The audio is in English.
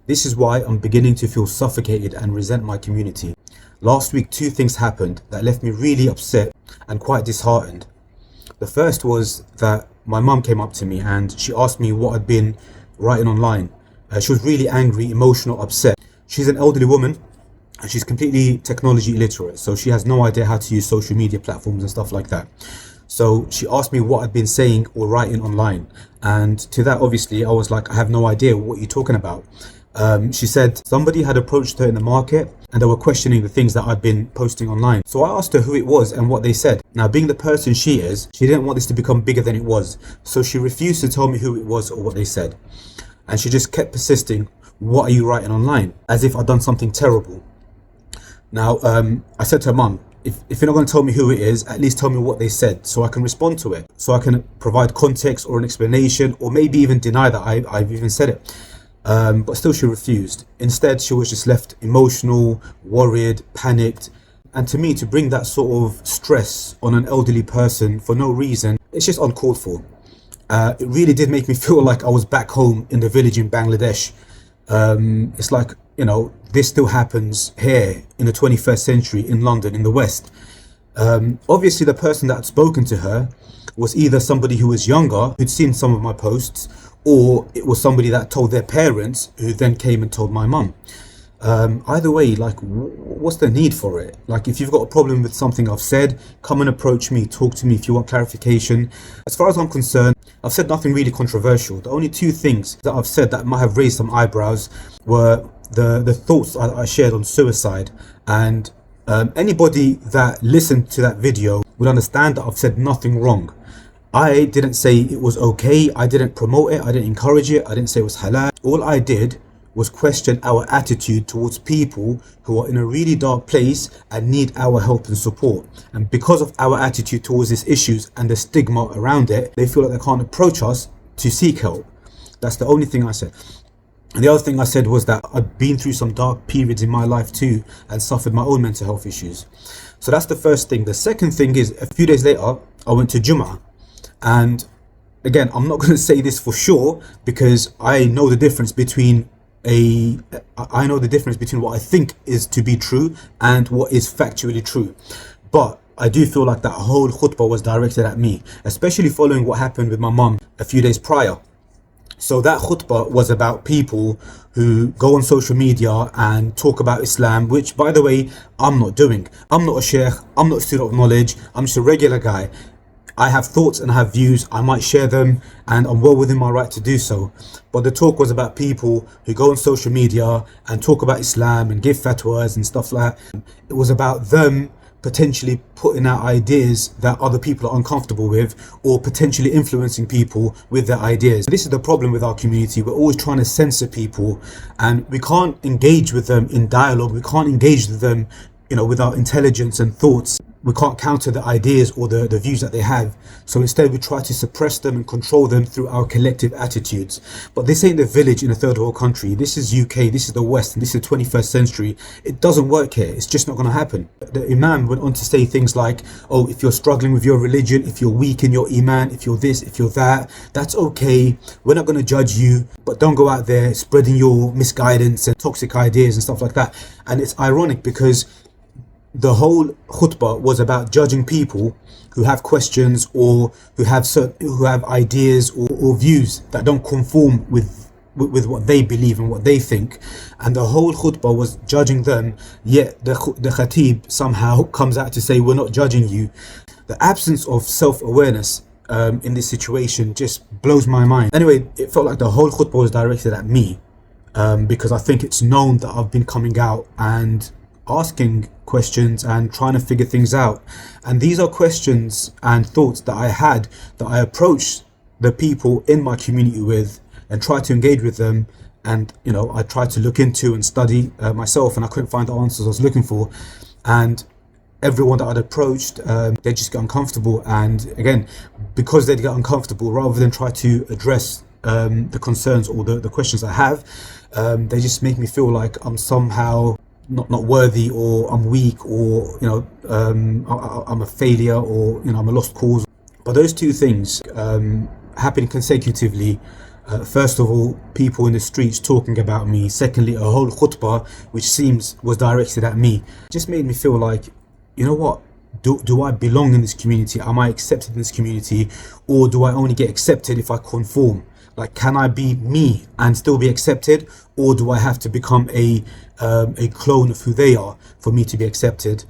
This is why I'm beginning to feel suffocated and resent my community. Last week, two things happened that left me really upset and quite disheartened. The first was that my mum came up to me and she asked me what I'd been writing online. She was really angry, emotional, upset. She's an elderly woman and she's completely technology illiterate, so she has no idea how to use social media platforms and stuff like that. So she asked me what I'd been saying or writing online, and to that obviously I was like, I have no idea what you're talking about. She said somebody had approached her in the market and they were questioning the things that I'd been posting online. So I asked her who it was and what they said. Now, being the person she is, she didn't want this to become bigger than it was. So she refused to tell me who it was or what they said. And she just kept persisting, what are you writing online? As if I'd done something terrible. Now, I said to her, Mum, if you're not going to tell me who it is, at least tell me what they said so I can respond to it. So I can provide context or an explanation, or maybe even deny that I've even said it. But still she refused. Instead, she was just left emotional, worried, panicked. And to me, to bring that sort of stress on an elderly person for no reason, it's just uncalled for. It really did make me feel like I was back home in the village in Bangladesh. It's like, this still happens here in the 21st century in London, in the West. Obviously, the person that had spoken to her was either somebody who was younger, who'd seen some of my posts, or it was somebody that told their parents, who then came and told my mum. Either way, like, what's the need for it? Like, if you've got a problem with something I've said, come and approach me, talk to me if you want clarification. As far as I'm concerned, I've said nothing really controversial. The only two things that I've said that might have raised some eyebrows were the thoughts I shared on suicide. And anybody that listened to that video would understand that I've said nothing wrong. I didn't say it was okay, I didn't promote it, I didn't encourage it, I didn't say it was halal. All I did was question our attitude towards people who are in a really dark place and need our help and support. And because of our attitude towards these issues and the stigma around it, they feel like they can't approach us to seek help. That's the only thing I said. And the other thing I said was that I've been through some dark periods in my life too and suffered my own mental health issues. So that's the first thing. The second thing is, a few days later, I went to Jummah. And again, I'm not going to say this for sure because I know the difference between what I think is to be true and what is factually true. But I do feel like that whole khutbah was directed at me, especially following what happened with my mum a few days prior. So that khutbah was about people who go on social media and talk about Islam, which, by the way, I'm not doing. I'm not a sheikh, I'm not a student of knowledge, I'm just a regular guy. I have thoughts and I have views, I might share them, and I'm well within my right to do so. But the talk was about people who go on social media and talk about Islam and give fatwas and stuff like that. It was about them potentially putting out ideas that other people are uncomfortable with, or potentially influencing people with their ideas. This is the problem with our community. We're always trying to censor people and we can't engage with them in dialogue. We can't engage with them, with our intelligence and thoughts. We can't counter the ideas or the views that they have. So instead we try to suppress them and control them through our collective attitudes. But this ain't the village in a third world country. This is UK, this is the West, and this is the 21st century. It doesn't work here. It's just not going to happen. The Imam went on to say things like, oh, if you're struggling with your religion, if you're weak in your Iman, if you're this, if you're that, that's okay. We're not going to judge you, but don't go out there spreading your misguidance and toxic ideas and stuff like that. And it's ironic because the whole khutbah was about judging people who have questions or who have ideas or views that don't conform with what they believe and what they think, and the whole khutbah was judging them. Yet the khatib somehow comes out to say, we're not judging you. The absence of self-awareness in this situation just blows my mind. Anyway, it felt like the whole khutbah was directed at me because I think it's known that I've been coming out and asking questions and trying to figure things out. And these are questions and thoughts that I had, that I approached the people in my community with and tried to engage with them. And, I tried to look into and study myself, and I couldn't find the answers I was looking for. And everyone that I'd approached, they just get uncomfortable. And again, because they'd get uncomfortable, rather than try to address the concerns or the questions I have, they just make me feel like I'm somehow not worthy, or I'm weak, or I'm a failure, or I'm a lost cause. But those two things happening consecutively First of all, people in the streets talking about me. Secondly, a whole khutbah which seems was directed at me. Just made me feel like, you know what? Do I belong in this community? Am I accepted in this community? Or do I only get accepted if I conform? Like, can I be me and still be accepted? Or do I have to become a clone of who they are for me to be accepted?